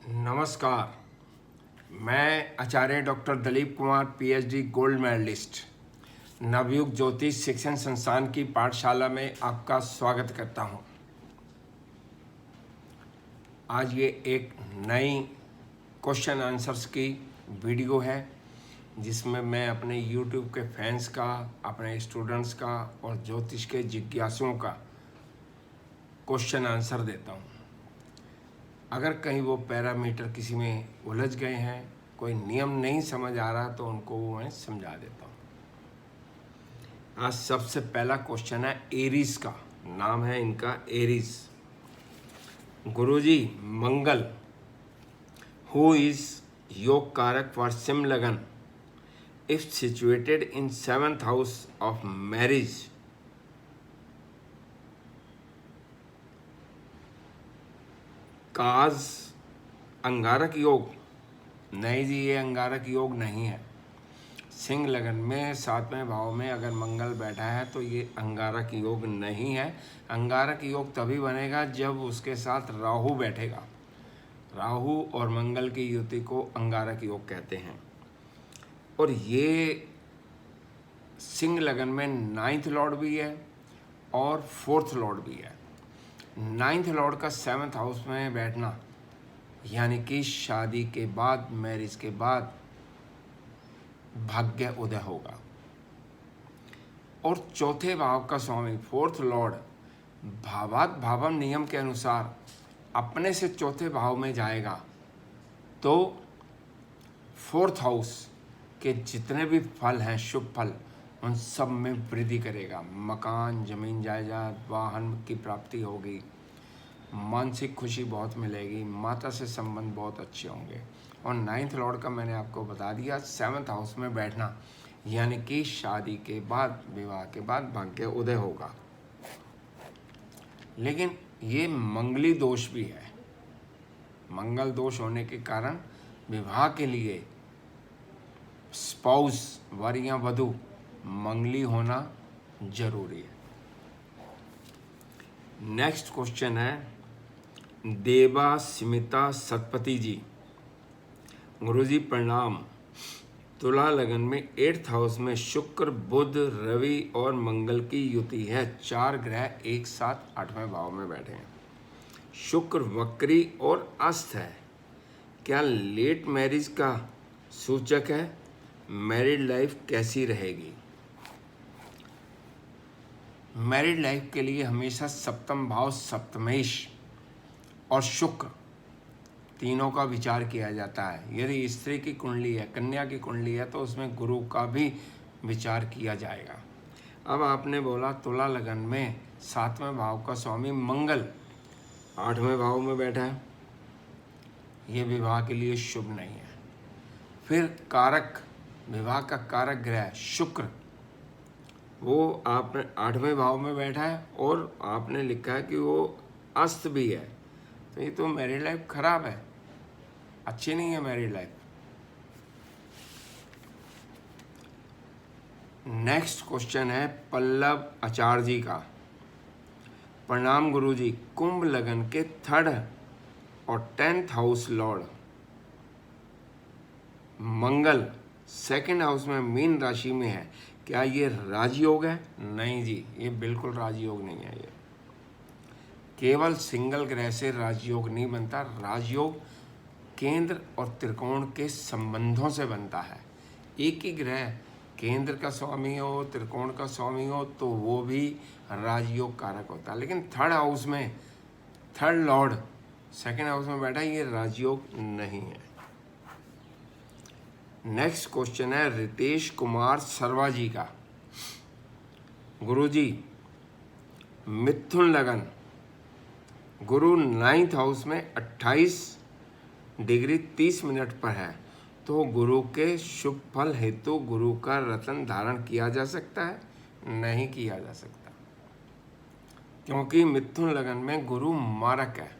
नमस्कार। मैं आचार्य doctor Dalip Kumar PhD gold medalist Navyug Jyotish Shikshan संस्थान की पाठशाला में आपका स्वागत करता हूं। आज ये एक नई क्वेश्चन आंसर्स की वीडियो है जिसमें मैं अपने YouTube के फैंस का, अपने स्टूडेंट्स का और ज्योतिष के जिज्ञासुओं का क्वेश्चन आंसर देता हूं। अगर कहीं वो पैरामीटर किसी में उलझ गए हैं, कोई नियम नहीं समझ आ रहा, तो उनको मैं समझा देता हूँ। आज सबसे पहला क्वेश्चन है एरीज का। नाम है इनका एरीज। गुरुजी, Mangal who is yog karak for Sim lagan if situated in 7th house of marriage? Cause Angarak yog? नहीं जी, ये अंगारक योग नहीं है। सिंह लगन में 7वें भाव में अगर मंगल बैठा है तो ये अंगारक योग नहीं है। अंगारक योग तभी बनेगा जब उसके साथ राहु बैठेगा। राहु और मंगल की युति को अंगारक योग कहते हैं। और ये सिंह लगन में 9th लॉर्ड भी है और 4th लॉर्ड भी है। 9th लॉर्ड का 7th हाउस में बैठना यानी कि शादी के बाद, मैरिज के बाद भाग्य उदय होगा। और चौथे भाव का स्वामी 4th लॉर्ड भावात भावम नियम के अनुसार अपने से चौथे भाव में जाएगा तो 4th हाउस के जितने भी फल हैं, शुभ फल, उन सब में वृद्धि करेगा। मकान, जमीन जायदाद, वाहन की प्राप्ति होगी, मानसिक खुशी बहुत मिलेगी, माता से संबंध बहुत अच्छे होंगे। और 9th लॉर्ड का मैंने आपको बता दिया, 7th हाउस में बैठना यानी कि शादी के बाद, विवाह के बाद भाग्य उदय होगा। लेकिन ये मंगली दोष भी है। मंगल दोष होने के कारण विवाह के लिए स्पाउस, वर या वधू, मंगली होना जरूरी है। नेक्स्ट क्वेश्चन है देवा स्मिता सतपति जी। गुरुजी प्रणाम। तुला लगन में 8th हाउस में शुक्र, बुध, रवि और मंगल की युति है। 4 ग्रह एक साथ 8वें भाव में बैठे हैं। शुक्र वक्री और अस्त है। क्या लेट मैरिज का सूचक है? मैरिड लाइफ कैसी रहेगी? मैरिड लाइफ के लिए हमेशा 7th भाव, सप्तमेश और शुक्र तीनों का विचार किया जाता है। यदि स्त्री की कुंडली है, कन्या की कुंडली है, तो उसमें गुरु का भी विचार किया जाएगा। अब आपने बोला तुला लगन में 7वें भाव का स्वामी मंगल 8वें भाव में बैठा है, ये विवाह के लिए शुभ नहीं है। फिर कारक, विवाह का कारक ग्रह शुक्र, वो आपने 8वें भाव में बैठा है और आपने लिखा है कि वो अस्त भी है, तो ये तो मैरिड लाइफ खराब है, अच्छी नहीं है मैरिड लाइफ। नेक्स्ट क्वेश्चन है पल्लव आचार्य जी का। प्रणाम गुरुजी। कुंभ लगन के 3rd और 10th हाउस लॉर्ड मंगल 2nd हाउस में मीन राशि में है, क्या ये राजयोग है? नहीं जी, ये बिल्कुल राजयोग नहीं है। ये केवल सिंगल ग्रह से राजयोग नहीं बनता। राजयोग केंद्र और त्रिकोण के संबंधों से बनता है। एक ही ग्रह केंद्र का स्वामी हो, त्रिकोण का स्वामी हो, तो वो भी राजयोग कारक होता है। लेकिन 3rd हाउस में 3rd लॉर्ड 2nd हाउस में बैठा, ये राजयोग नहीं है। नेक्स्ट क्वेश्चन है रितेश कुमार सर्वा जी का। गुरुजी, मिथुन लगन, गुरु 9th हाउस में 28 डिग्री 30 मिनट पर है, तो गुरु के शुभ फल हेतु गुरु का रत्न धारण किया जा सकता है? नहीं किया जा सकता, क्योंकि मिथुन लगन में गुरु मारक है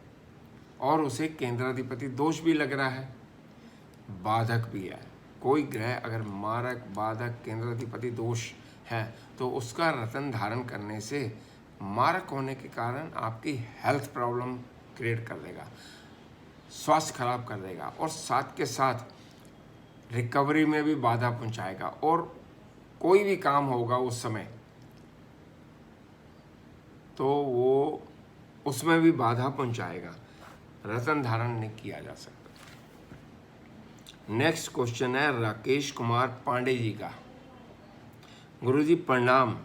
और उसे केंद्राधिपति दोष भी लग रहा है, बाधक भी है। कोई ग्रह अगर मारक, बाधक, केंद्राधिपति दोष है तो उसका रत्न धारण करने से मारक होने के कारण आपकी हेल्थ प्रॉब्लम क्रिएट कर देगा। स्वास्थ्य खराब कर देगा और साथ के साथ रिकवरी में भी बाधा पहुंचाएगा, और कोई भी काम होगा उस समय तो वो उसमें भी बाधा पहुंचाएगा। रत्न धारण नहीं किया जा सकता। नेक्स्ट क्वेश्चन है राकेश कुमार पांडे जी का। गुरुजी प्रणाम,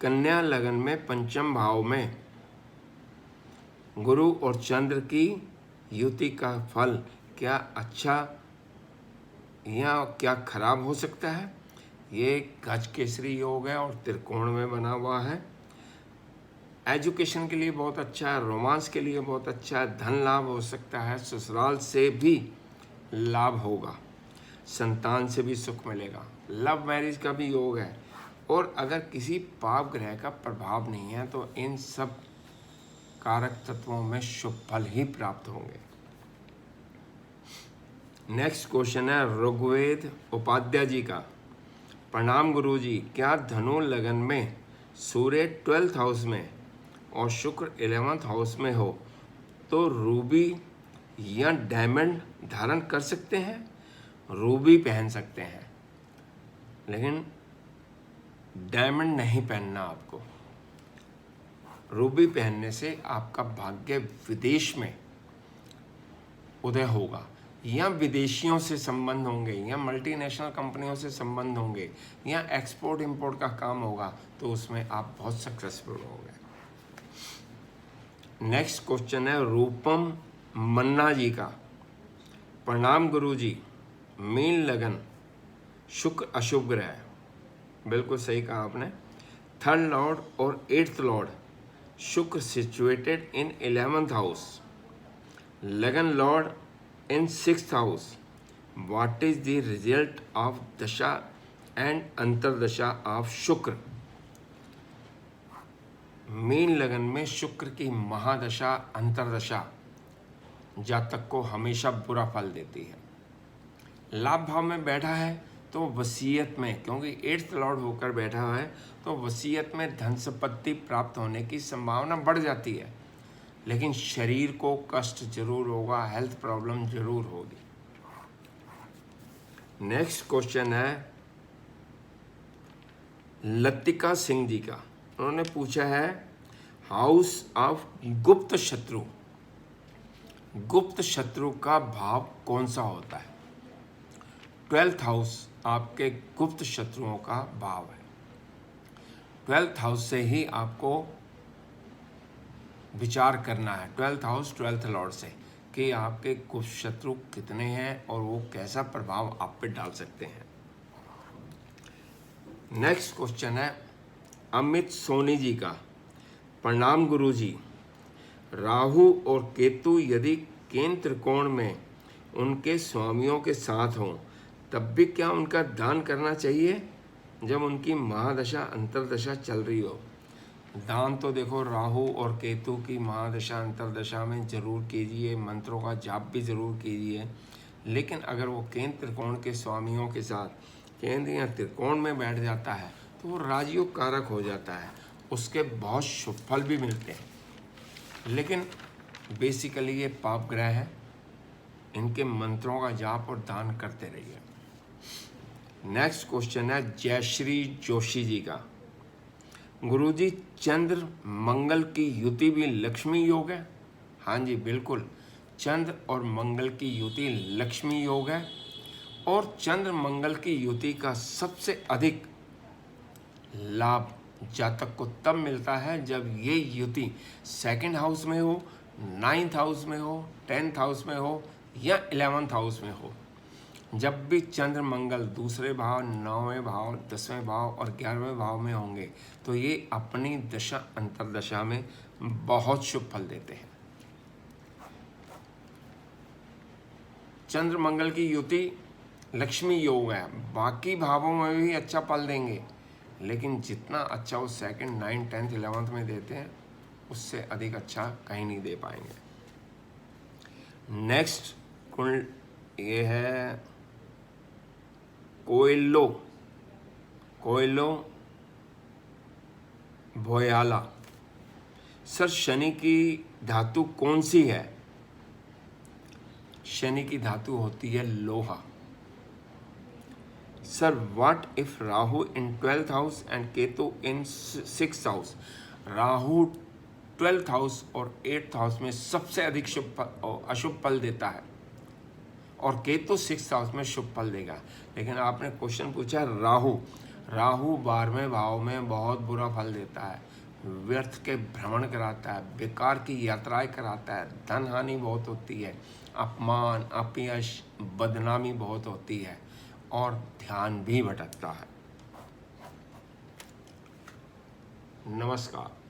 कन्या लगन में पंचम भाव में गुरु और चंद्र की युति का फल क्या अच्छा या क्या खराब हो सकता है? ये गज केसरी योग है और त्रिकोण में बना हुआ है। एजुकेशन के लिए बहुत अच्छा है, रोमांस के लिए बहुत अच्छा है, धन लाभ हो सकता है, ससुराल से भी लाभ होगा, संतान से भी सुख मिलेगा, लव मैरिज का भी योग है, और अगर किसी पाप ग्रह का प्रभाव नहीं है तो इन सब कारक तत्वों में शुभ फल ही प्राप्त होंगे। नेक्स्ट क्वेश्चन है ऋग्वेद उपाध्याय जी का। प्रणाम गुरुजी, क्या धनु लगन में सूर्य 12th हाउस में और शुक्र 11th हाउस में हो तो रूबी या डायमंड धारण कर सकते हैं? रूबी पहन सकते हैं, लेकिन डायमंड नहीं पहनना आपको। रूबी पहनने से आपका भाग्य विदेश में उदय होगा, या विदेशियों से संबंध होंगे, या मल्टीनेशनल कंपनियों से संबंध होंगे, या एक्सपोर्ट इंपोर्ट का काम होगा, तो उसमें आप बहुत सक्सेसफुल होंगे। नेक्स्ट क्वेश्चन है रूपम मन्ना जी का। प्रणाम गुरुजी, मीन लगन, शुक्र अशुभ ग्रह, बिल्कुल सही कहा आपने। 3rd लॉर्ड और 8th लॉर्ड शुक्र सिचुएटेड इन 11th हाउस, लगन Lord in 6th house. What is the result of dasha and अंतरदशा of शुक्र? मीन लगन में शुक्र की महादशा अंतरदशा जातक को हमेशा बुरा फल देती है। लाभ भाव में बैठा है तो वसीयत में, क्योंकि 8th लॉर्ड होकर बैठा हुआ है तो वसीयत में धन संपत्ति प्राप्त होने की संभावना बढ़ जाती है, लेकिन शरीर को कष्ट जरूर होगा, हेल्थ प्रॉब्लम जरूर होगी। नेक्स्ट क्वेश्चन है लतिका सिंह जी का। उन्होंने पूछा है हाउस ऑफ गुप्त शत्रु, गुप्त शत्रु का भाव कौन सा होता है? 12th हाउस आपके गुप्त शत्रुओं का भाव है। 12th हाउस से ही आपको विचार करना है, 12th हाउस 12th लॉर्ड से, कि आपके गुप्त शत्रु कितने हैं और वो कैसा प्रभाव आप पे डाल सकते हैं। नेक्स्ट क्वेश्चन है अमित सोनी जी का। प्रणाम गुरुजी, राहु और केतु यदि केंद्र त्रिकोण में उनके स्वामियों के साथ हों तब भी क्या उनका दान करना चाहिए जब उनकी महादशा अंतरदशा चल रही हो? दान तो देखो राहु और केतु की महादशा अंतरदशा में जरूर कीजिए, मंत्रों का जाप भी जरूर कीजिए, लेकिन अगर वो केंद्र त्रिकोण के स्वामियों के साथ केंद्र या त्रिकोण में बैठ जाता है तो वो राजयोग कारक हो जाता है, उसके बहुत शुभ फल भी मिलते हैं, लेकिन बेसिकली ये पाप ग्रह है, इनके मंत्रों का जाप और दान करते रहिए। नेक्स्ट क्वेश्चन है जयश्री जोशी जी का। गुरुजी, चंद्र मंगल की युति भी लक्ष्मी योग है? हाँ जी बिल्कुल, चंद्र और मंगल की युति लक्ष्मी योग है, और चंद्र मंगल की युति का सबसे अधिक लाभ जातक को तब मिलता है जब ये युति 2nd हाउस में हो, 9th हाउस में हो, 10th हाउस में हो या 11th हाउस में हो। जब भी चंद्र मंगल दूसरे भाव, 9वें भाव, 10वें भाव और 11वें भाव में होंगे तो ये अपनी दशा अंतरदशा में बहुत शुभ फल देते हैं। चंद्र मंगल की युति लक्ष्मी योग है, बाकी भावों में भी अच्छा फल देंगे, लेकिन जितना अच्छा वो 2nd, 9th, 10th, 11th में देते हैं उससे अधिक अच्छा कहीं नहीं दे पाएंगे। नेक्स्ट कुंड ये है कोयलो भोयाला। सर, शनि की धातु कौन सी है? शनि की धातु होती है लोहा। Sir what if Rahu in 12th house and Ketu in 6th house? Rahu 12th house और 8th हाउस में सबसे अधिक अशुभ फल देता है और केतु 6th हाउस में शुभ फल देगा। लेकिन आपने क्वेश्चन पूछा राहु 12वें भाव में बहुत बुरा फल देता है, व्यर्थ के भ्रमण कराता है, बेकार की यात्राएं कराता है, धन हानि बहुत होती है, अपमान अपयश बदनामी बहुत होती है और ध्यान भी भटकता है। नमस्कार।